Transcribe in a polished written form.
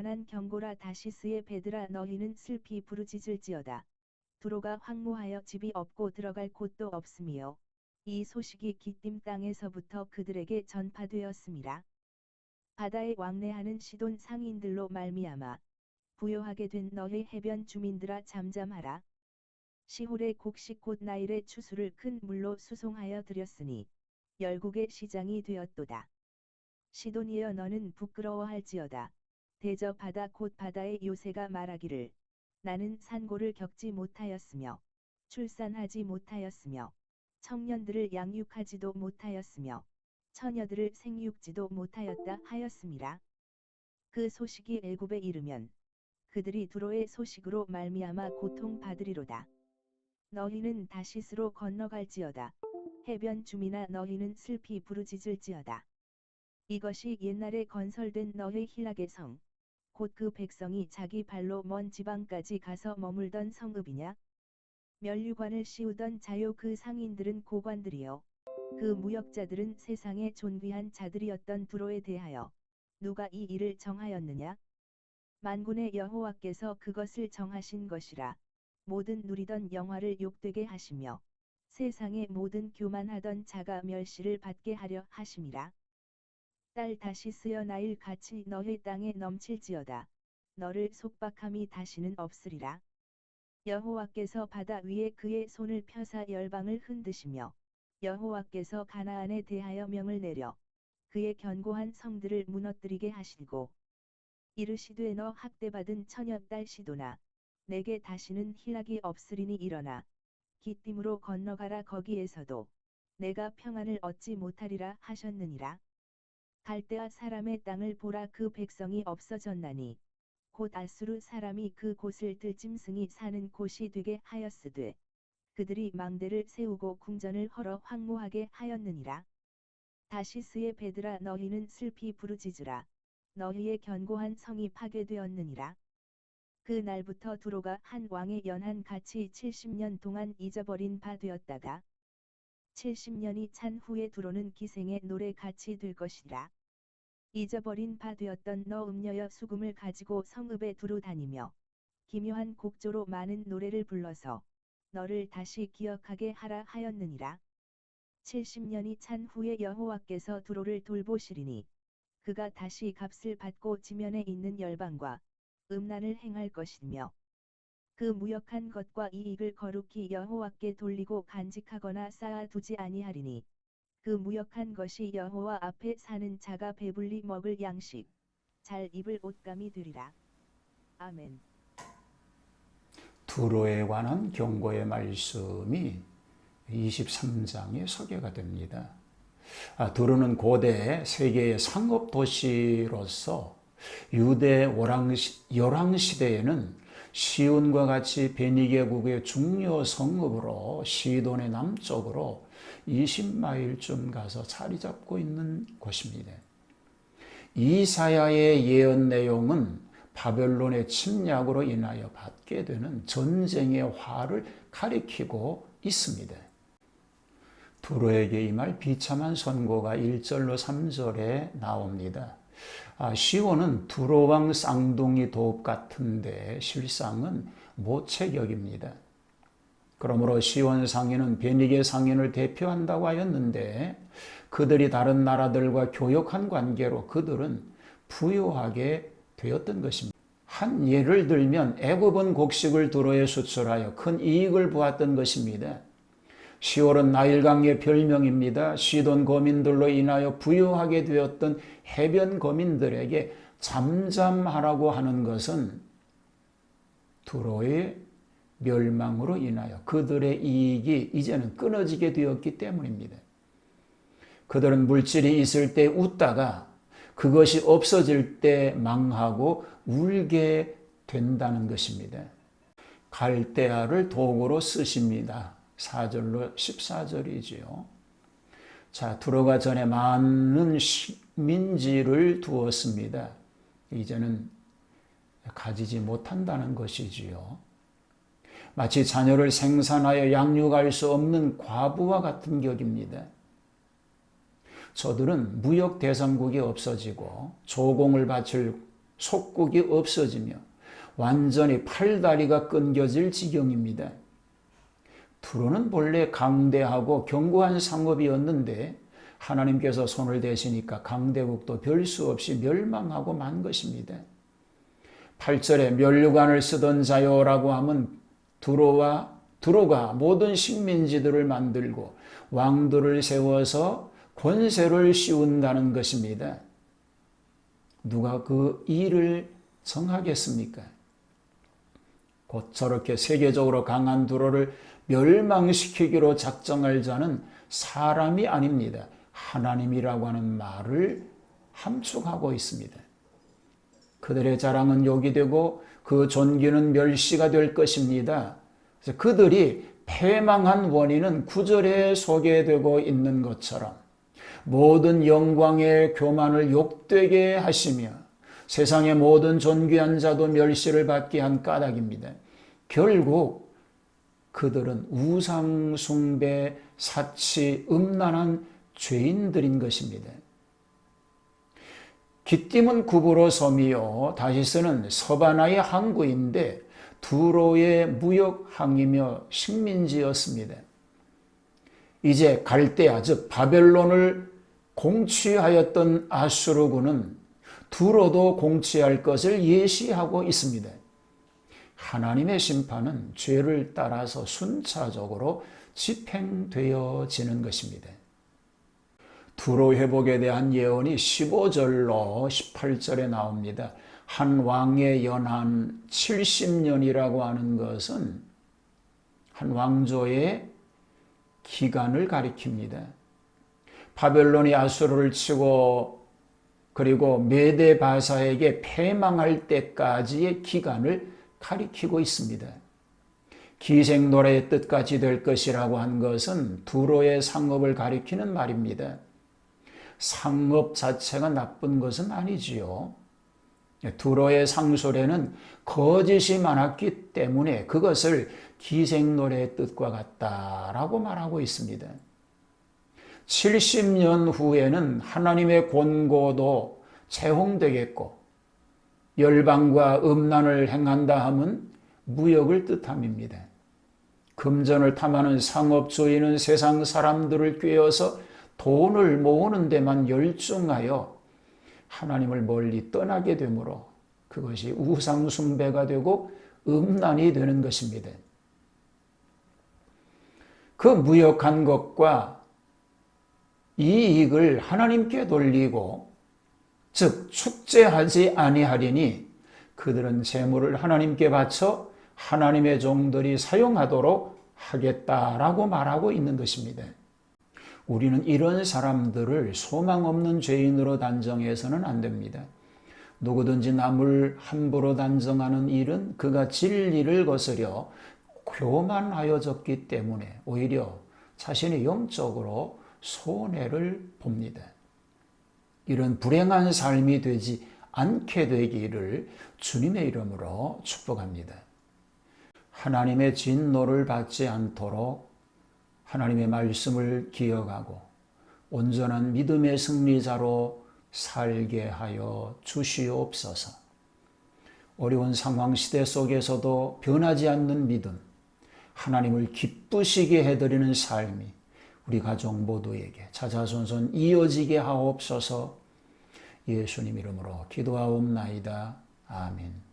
관한 경고라. 다시스의 베드라, 너희는 슬피 부르짖을지어다. 두로가 황무하여 집이 없고 들어갈 곳도 없으며 이 소식이 기띔 땅에서부터 그들에게 전파되었음이라. 바다에 왕래하는 시돈 상인들로 말미암아 부요하게 된 너희 해변 주민들아, 잠잠하라. 시홀의 곡식 곧 나일의 추수를 큰 물로 수송하여 드렸으니 열국의 시장이 되었도다. 시돈이여, 너는 부끄러워할지어다. 대저 바다 곧 바다의 요새가 말하기를 나는 산고를 겪지 못하였으며 출산하지 못하였으며 청년들을 양육하지도 못하였으며 처녀들을 생육지도 못하였다 하였음이라. 그 소식이 애굽에 이르면 그들이 두로의 소식으로 말미암아 고통받으리로다. 너희는 다시스로 건너갈지어다. 해변 주민아, 너희는 슬피 부르짖을지어다. 이것이 옛날에 건설된 너희 힐락의 성, 곧 그 백성이 자기 발로 먼 지방까지 가서 머물던 성읍이냐? 면류관을 씌우던 자요, 그 상인들은 고관들이요 그 무역자들은 세상의 존귀한 자들이었던 두로에 대하여 누가 이 일을 정하였느냐? 만군의 여호와께서 그것을 정하신 것이라. 모든 누리던 영화를 욕되게 하시며 세상의 모든 교만하던 자가 멸시를 받게 하려 하심이라. 딸 다시스여, 나일 같이 너희 땅에 넘칠지어다. 너를 속박함이 다시는 없으리라. 여호와께서 바다 위에 그의 손을 펴사 열방을 흔드시며 여호와께서 가나안에 대하여 명을 내려 그의 견고한 성들을 무너뜨리게 하시고 이르시되, 너 학대받은 처녀딸 시도나, 내게 다시는 희락이 없으리니 일어나 기띔으로 건너가라. 거기에서도 내가 평안을 얻지 못하리라 하셨느니라. 갈대아 사람의 땅을 보라. 그 백성이 없어졌나니 곧 아수르 사람이 그 곳을 들짐승이 사는 곳이 되게 하였으되 그들이 망대를 세우고 궁전을 헐어 황무하게 하였느니라. 다시스의 베드라, 너희는 슬피 부르짖으라. 너희의 견고한 성이 파괴되었느니라. 그 날부터 두로가 한 왕의 연한 같이 70년 동안 잊어버린 바 되었다가 70년이 찬 후에 두로는 기생의 노래 같이 될 것이라. 잊어버린 바 되었던 너 음녀여, 수금을 가지고 성읍에 두루 다니며 기묘한 곡조로 많은 노래를 불러서 너를 다시 기억하게 하라 하였느니라. 70년이 찬 후에 여호와께서 두로를 돌보시리니 그가 다시 값을 받고 지면에 있는 열방과 음란을 행할 것이며 그 무역한 것과 이익을 거룩히 여호와께 돌리고 간직하거나 쌓아두지 아니하리니 그 무역한 것이 여호와 앞에 사는 자가 배불리 먹을 양식, 잘 입을 옷감이 되리라. 아멘. 두로에 관한 경고의 말씀이 23장에 소개가 됩니다. 두로는 고대 세계의 상업 도시로서 유대 열왕 시대에는 시온과 같이 베니게국의 중요 성읍으로 시돈의 남쪽으로 20마일쯤 가서 자리 잡고 있는 곳입니다. 이사야의 예언 내용은 바벨론의 침략으로 인하여 받게 되는 전쟁의 화를 가리키고 있습니다. 두로에게 임할 비참한 선고가 1절로 3절에 나옵니다. 시온은 두로왕 쌍둥이 도읍 같은데 실상은 모체격입니다. 그러므로 시온 상인은 베니게 상인을 대표한다고 하였는데 그들이 다른 나라들과 교역한 관계로 그들은 부유하게 되었던 것입니다. 한 예를 들면 애굽은 곡식을 두로에 수출하여 큰 이익을 보았던 것입니다. 시올은 나일강의 별명입니다. 시돈 거민들로 인하여 부유하게 되었던 해변 거민들에게 잠잠하라고 하는 것은 두로의 멸망으로 인하여 그들의 이익이 이제는 끊어지게 되었기 때문입니다. 그들은 물질이 있을 때 웃다가 그것이 없어질 때 망하고 울게 된다는 것입니다. 갈대아를 도구로 쓰십니다. 4절로 14절이지요. 자, 두로가 전에 많은 식민지를 두었습니다. 이제는 가지지 못한다는 것이지요. 마치 자녀를 생산하여 양육할 수 없는 과부와 같은 격입니다. 저들은 무역 대상국이 없어지고 조공을 바칠 속국이 없어지며 완전히 팔다리가 끊겨질 지경입니다. 두로는 본래 강대하고 견고한 상업이었는데 하나님께서 손을 대시니까 강대국도 별 수 없이 멸망하고 만 것입니다. 8절에 면류관을 쓰던 자요라고 하면 두로가 모든 식민지들을 만들고 왕들을 세워서 권세를 씌운다는 것입니다. 누가 그 일을 정하겠습니까? 곧 저렇게 세계적으로 강한 두로를 멸망시키기로 작정할 자는 사람이 아닙니다. 하나님이라고 하는 말을 함축하고 있습니다. 그들의 자랑은 욕이 되고 그 존귀는 멸시가 될 것입니다. 그래서 그들이 패망한 원인은 9절에 소개되고 있는 것처럼 모든 영광의 교만을 욕되게 하시며 세상의 모든 존귀한 자도 멸시를 받게 한 까닭입니다. 결국 그들은 우상 숭배, 사치, 음란한 죄인들인 것입니다. 기띔은 구부로 섬이요 다시스는 서바나의 항구인데 두로의 무역항이며 식민지였습니다. 이제 갈대아 즉 바벨론을 공취하였던 아수르군은 두로도 공취할 것을 예시하고 있습니다. 하나님의 심판은 죄를 따라서 순차적으로 집행되어지는 것입니다. 두로 회복에 대한 예언이 15절로 18절에 나옵니다. 한 왕의 연한 70년이라고 하는 것은 한 왕조의 기간을 가리킵니다. 바벨론이 아수르를 치고 그리고 메데 바사에게 패망할 때까지의 기간을 가리키고 있습니다. 기생노래의 뜻같이 될 것이라고 한 것은 두로의 상업을 가리키는 말입니다. 상업 자체가 나쁜 것은 아니지요. 두로의 상술에는 거짓이 많았기 때문에 그것을 기생노래의 뜻과 같다라고 말하고 있습니다. 70년 후에는 하나님의 권고도 채홍되겠고 열방과 음란을 행한다 함은 무역을 뜻함입니다. 금전을 탐하는 상업주의는 세상 사람들을 꾀어서 돈을 모으는 데만 열중하여 하나님을 멀리 떠나게 되므로 그것이 우상숭배가 되고 음란이 되는 것입니다. 그 무역한 것과 이익을 하나님께 돌리고 즉 축제하지 아니하리니 그들은 재물을 하나님께 바쳐 하나님의 종들이 사용하도록 하겠다라고 말하고 있는 것입니다. 우리는 이런 사람들을 소망 없는 죄인으로 단정해서는 안 됩니다. 누구든지 남을 함부로 단정하는 일은 그가 진리를 거스려 교만하여졌기 때문에 오히려 자신이 영적으로 손해를 봅니다. 이런 불행한 삶이 되지 않게 되기를 주님의 이름으로 축복합니다. 하나님의 진노를 받지 않도록 하나님의 말씀을 기억하고 온전한 믿음의 승리자로 살게 하여 주시옵소서. 어려운 상황 시대 속에서도 변하지 않는 믿음, 하나님을 기쁘시게 해드리는 삶이 우리 가족 모두에게 자자손손 이어지게 하옵소서. 예수님 이름으로 기도하옵나이다. 아멘.